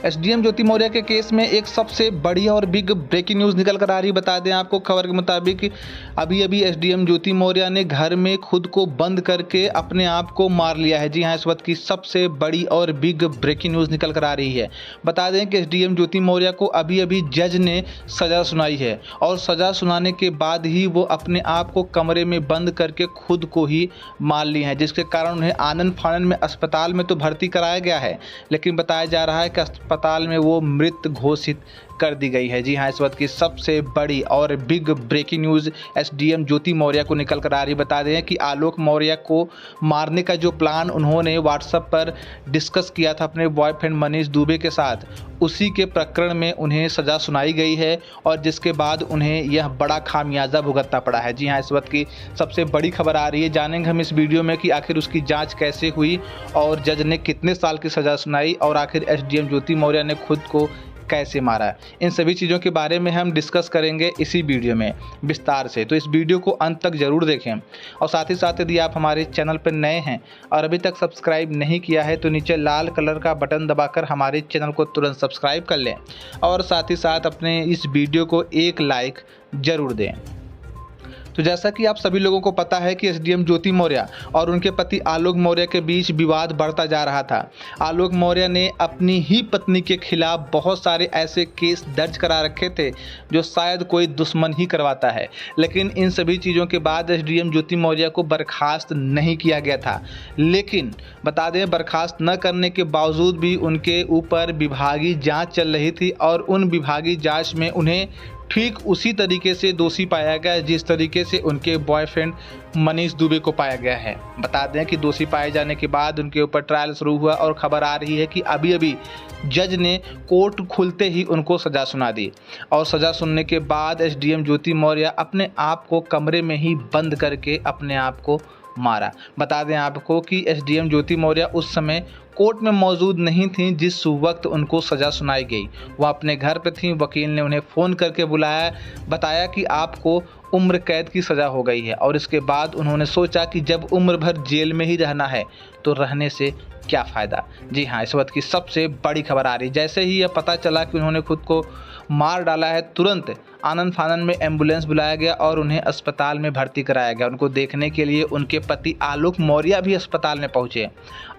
SDM ज्योति मौर्य के case में एक सबसे बड़ी और बिग ब्रेकिंग न्यूज़ निकल कर आ रही। बता दें आपको खबर के मुताबिक अभी अभी एसडीएम ज्योति मौर्य ने घर में खुद को बंद करके अपने आप को मार लिया है। जी हाँ, इस वक्त की सबसे बड़ी और बिग ब्रेकिंग न्यूज़ निकल कर आ रही है। बता दें कि एसडीएम ज्योति मौर्य को अभी अभी जज ने सज़ा सुनाई है और सज़ा सुनाने के बाद ही वो अपने आप को कमरे में बंद करके खुद को ही मार लिए हैं, जिसके कारण उन्हें आनन फानन में अस्पताल में तो भर्ती कराया गया है, लेकिन बताया जा रहा है कि अस्पताल में वो मृत घोषित कर दी गई है। जी हाँ, इस वक्त की सबसे बड़ी और बिग ब्रेकिंग न्यूज़ एसडीएम ज्योति मौर्य को निकल कर आ रही। बता दें कि आलोक मौर्य को मारने का जो प्लान उन्होंने व्हाट्सएप पर डिस्कस किया था अपने बॉयफ्रेंड मनीष दुबे के साथ, उसी के प्रकरण में उन्हें सज़ा सुनाई गई है और जिसके बाद उन्हें यह बड़ा खामियाजा भुगतना पड़ा है। जी हाँ, इस वक्त की सबसे बड़ी खबर आ रही है। जानेंगे हम इस वीडियो में कि आखिर उसकी जांच कैसे हुई और जज ने कितने साल की सज़ा सुनाई और आखिर एसडीएम ज्योति मौर्य ने खुद को कैसे मारा। इन सभी चीज़ों के बारे में हम डिस्कस करेंगे इसी वीडियो में विस्तार से, तो इस वीडियो को अंत तक ज़रूर देखें। और साथ ही साथ यदि आप हमारे चैनल पर नए हैं और अभी तक सब्सक्राइब नहीं किया है तो नीचे लाल कलर का बटन दबाकर हमारे चैनल को तुरंत सब्सक्राइब कर लें और साथ ही साथ अपने इस वीडियो को एक लाइक ज़रूर दें। तो जैसा कि आप सभी लोगों को पता है कि एसडीएम ज्योति मौर्य और उनके पति आलोक मौर्य के बीच विवाद बढ़ता जा रहा था। आलोक मौर्य ने अपनी ही पत्नी के खिलाफ बहुत सारे ऐसे केस दर्ज करा रखे थे जो शायद कोई दुश्मन ही करवाता है, लेकिन इन सभी चीज़ों के बाद एसडीएम ज्योति मौर्य को बर्खास्त नहीं किया गया था। लेकिन बता दें, बर्खास्त न करने के बावजूद भी उनके ऊपर विभागीय जाँच चल रही थी और उन विभागीय जाँच में उन्हें ठीक उसी तरीके से दोषी पाया गया जिस तरीके से उनके बॉयफ्रेंड मनीष दुबे को पाया गया है। बता दें कि दोषी पाए जाने के बाद उनके ऊपर ट्रायल शुरू हुआ और खबर आ रही है कि अभी अभी जज ने कोर्ट खुलते ही उनको सज़ा सुना दी और सज़ा सुनने के बाद एसडीएम ज्योति मौर्य अपने आप को कमरे में ही बंद करके अपने आप को मारा। बता दें आपको कि एसडीएम ज्योति मौर्य उस समय कोर्ट में मौजूद नहीं थी जिस वक्त उनको सज़ा सुनाई गई। वह अपने घर पर थी। वकील ने उन्हें फ़ोन करके बुलाया, बताया कि आपको उम्र कैद की सज़ा हो गई है और इसके बाद उन्होंने सोचा कि जब उम्र भर जेल में ही रहना है तो रहने से क्या फ़ायदा। जी हाँ, इस वक्त की सबसे बड़ी खबर आ रही। जैसे ही यह पता चला कि उन्होंने खुद को मार डाला है, तुरंत आनन फानन में एम्बुलेंस बुलाया गया और उन्हें अस्पताल में भर्ती कराया गया। उनको देखने के लिए उनके पति आलोक मौर्य भी अस्पताल में पहुंचे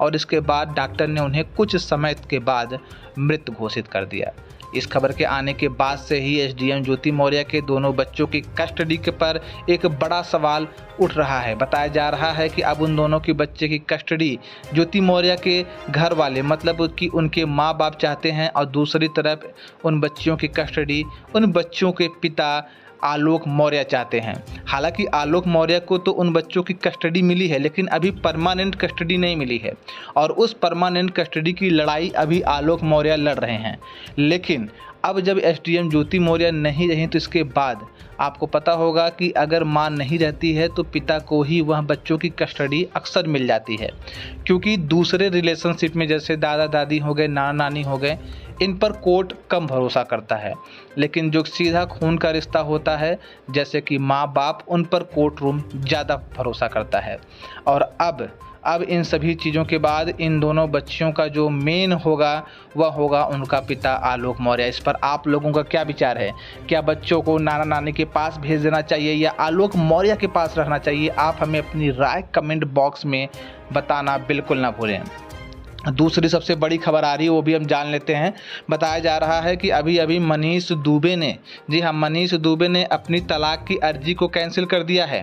और इसके बाद डॉक्टर ने उन्हें कुछ समय के बाद मृत घोषित कर दिया। इस खबर के आने के बाद से ही एसडीएम ज्योति मौर्य के दोनों बच्चों की कस्टडी के पर एक बड़ा सवाल उठ रहा है। बताया जा रहा है कि अब उन दोनों की बच्चे की कस्टडी ज्योति मौर्य के घर वाले, मतलब कि उनके माँ बाप चाहते हैं और दूसरी तरफ उन बच्चियों की कस्टडी उन बच्चों के पिता आलोक मौर्य चाहते हैं। हालांकि आलोक मौर्य को तो उन बच्चों की कस्टडी मिली है, लेकिन अभी परमानेंट कस्टडी नहीं मिली है और उस परमानेंट कस्टडी की लड़ाई अभी आलोक मौर्य लड़ रहे हैं। लेकिन अब जब एसडीएम ज्योति मौर्य नहीं रही तो इसके बाद आपको पता होगा कि अगर मां नहीं रहती है तो पिता को ही वह बच्चों की कस्टडी अक्सर मिल जाती है, क्योंकि दूसरे रिलेशनशिप में जैसे दादा दादी हो गए, नाना नानी हो गए, इन पर कोर्ट कम भरोसा करता है। लेकिन जो सीधा खून का रिश्ता होता है जैसे कि माँ बाप, उन पर कोर्ट रूम ज़्यादा भरोसा करता है। और अब इन सभी चीज़ों के बाद इन दोनों बच्चियों का जो मेन होगा वह होगा उनका पिता आलोक मौर्य। इस पर आप लोगों का क्या विचार है? क्या बच्चों को नाना नानी के पास भेज देना चाहिए या आलोक मौर्य के पास रहना चाहिए? आप हमें अपनी राय कमेंट बॉक्स में बताना बिल्कुल ना भूलें। दूसरी सबसे बड़ी खबर आ रही है, वो भी हम जान लेते हैं। बताया जा रहा है कि अभी अभी मनीष दुबे ने, जी हाँ, मनीष दुबे ने अपनी तलाक की अर्जी को कैंसिल कर दिया है।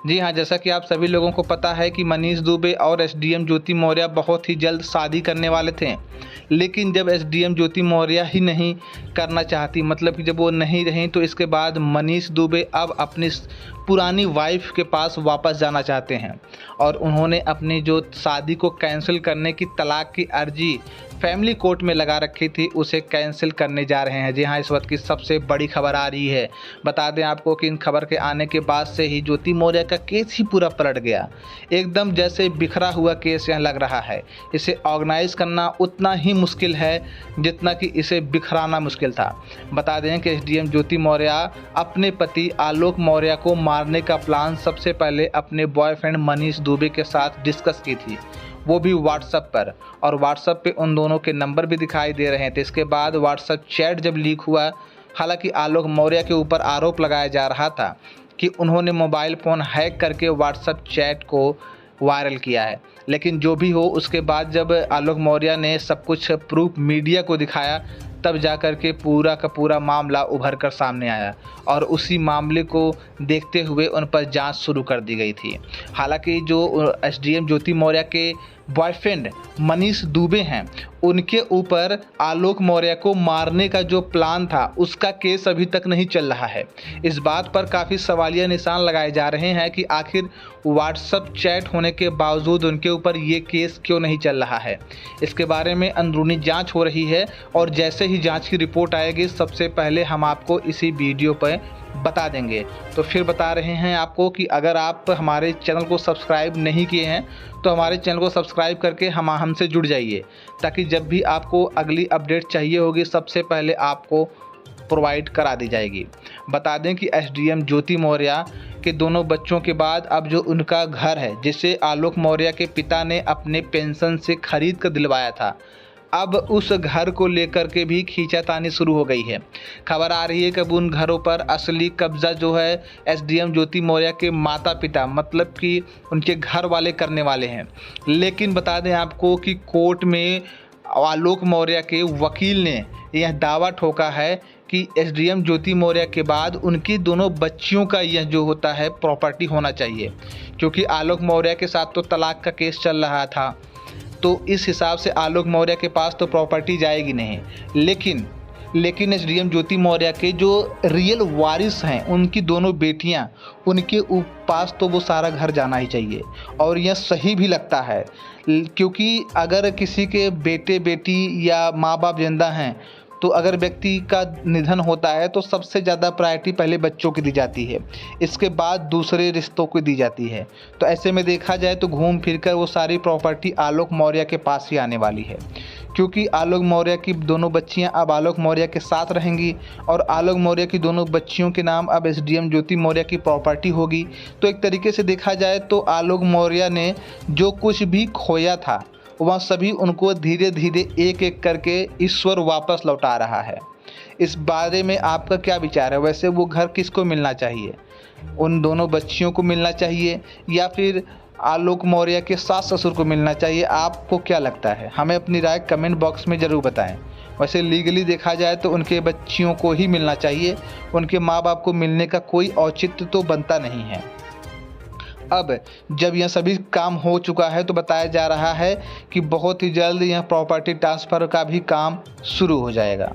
जी हाँ, जैसा कि आप सभी लोगों को पता है कि मनीष दुबे और एसडीएम ज्योति मौर्य बहुत ही जल्द शादी करने वाले थे, लेकिन जब एसडीएम ज्योति मौर्य ही नहीं करना चाहती, मतलब कि जब वो नहीं रहीं, तो इसके बाद मनीष दुबे अब अपनी पुरानी वाइफ के पास वापस जाना चाहते हैं और उन्होंने अपनी जो शादी को कैंसिल करने की तलाक की अर्जी फैमिली कोर्ट में लगा रखी थी उसे कैंसिल करने जा रहे हैं। जी हाँ, इस वक्त की सबसे बड़ी खबर आ रही है। बता दें आपको कि इन खबर के आने के बाद से ही ज्योति मौर्य का केस ही पूरा पलट गया। एकदम जैसे बिखरा हुआ केस यहाँ लग रहा है। इसे ऑर्गेनाइज करना उतना ही मुश्किल है जितना कि इसे बिखराना मुश्किल था। बता दें कि एसडीएम ज्योति मौर्य अपने पति आलोक मौर्य को मारने का प्लान सबसे पहले अपने बॉयफ्रेंड मनीष दुबे के साथ डिस्कस की थी। वो भी व्हाट्सएप पर, और व्हाट्सएप पे उन दोनों के नंबर भी दिखाई दे रहे थे। इसके बाद व्हाट्सएप चैट जब लीक हुआ, हालांकि आलोक मौर्य के ऊपर आरोप लगाया जा रहा था कि उन्होंने मोबाइल फ़ोन हैक करके व्हाट्सएप चैट को वायरल किया है, लेकिन जो भी हो, उसके बाद जब आलोक मौर्य ने सब कुछ प्रूफ मीडिया को दिखाया, तब जाकर के पूरा का पूरा मामला उभर कर सामने आया और उसी मामले को देखते हुए उन पर जांच शुरू कर दी गई थी। हालांकि जो एसडीएम ज्योति मौर्य के बॉयफ्रेंड मनीष दुबे हैं, उनके ऊपर आलोक मौर्य को मारने का जो प्लान था, उसका केस अभी तक नहीं चल रहा है। इस बात पर काफ़ी सवालिया निशान लगाए जा रहे हैं कि आखिर व्हाट्सएप चैट होने के बावजूद उनके ऊपर ये केस क्यों नहीं चल रहा है। इसके बारे में अंदरूनी जांच हो रही है और जैसे ही जांच की रिपोर्ट आएगी, सबसे पहले हम आपको इसी वीडियो पर बता देंगे। तो फिर बता रहे हैं आपको कि अगर आप हमारे चैनल को सब्सक्राइब नहीं किए हैं तो हमारे चैनल को सब्सक्राइब करके हमसे जुड़ जाइए, ताकि जब भी आपको अगली अपडेट चाहिए होगी, सबसे पहले आपको प्रोवाइड करा दी जाएगी। बता दें कि एसडीएम ज्योति मौर्य के दोनों बच्चों के बाद अब जो उनका घर है, जिसे आलोक मौर्य के पिता ने अपने पेंशन से खरीद कर दिलवाया था, अब उस घर को लेकर के भी खींचातानी शुरू हो गई है। खबर आ रही है कि उन घरों पर असली कब्जा जो है एसडीएम ज्योति मौर्य के माता पिता, मतलब कि उनके घर वाले करने वाले हैं। लेकिन बता दें आपको कि कोर्ट में आलोक मौर्य के वकील ने यह दावा ठोका है कि एसडीएम ज्योति मौर्य के बाद उनकी दोनों बच्चियों का यह जो होता है प्रॉपर्टी होना चाहिए, क्योंकि आलोक मौर्य के साथ तो तलाक का केस चल रहा था, तो इस हिसाब से आलोक मौर्य के पास तो प्रॉपर्टी जाएगी नहीं। लेकिन एसडीएम ज्योति मौर्य के जो रियल वारिस हैं, उनकी दोनों बेटियां, उनके पास तो वो सारा घर जाना ही चाहिए। और यह सही भी लगता है, क्योंकि अगर किसी के बेटे बेटी या माँ बाप जिंदा हैं, तो अगर व्यक्ति का निधन होता है तो सबसे ज़्यादा प्रायोरिटी पहले बच्चों की दी जाती है, इसके बाद दूसरे रिश्तों को दी जाती है। तो ऐसे में देखा जाए तो घूम फिर कर वो सारी प्रॉपर्टी आलोक मौर्य के पास ही आने वाली है, क्योंकि आलोक मौर्य की दोनों बच्चियां अब आलोक मौर्य के साथ रहेंगी और आलोक मौर्य की दोनों बच्चियों के नाम अब एसडीएम ज्योति मौर्य की प्रॉपर्टी होगी। तो एक तरीके से देखा जाए तो आलोक मौर्य ने जो कुछ भी खोया था, वह सभी उनको धीरे धीरे एक एक करके ईश्वर वापस लौटा रहा है। इस बारे में आपका क्या विचार है? वैसे वो घर किसको मिलना चाहिए? उन दोनों बच्चियों को मिलना चाहिए या फिर आलोक मौर्य के सास ससुर को मिलना चाहिए? आपको क्या लगता है? हमें अपनी राय कमेंट बॉक्स में ज़रूर बताएं। वैसे लीगली देखा जाए तो उनके बच्चियों को ही मिलना चाहिए, उनके माँ बाप को मिलने का कोई औचित्य तो बनता नहीं है। अब जब यह सभी काम हो चुका है तो बताया जा रहा है कि बहुत ही जल्द यह प्रॉपर्टी ट्रांसफ़र का भी काम शुरू हो जाएगा।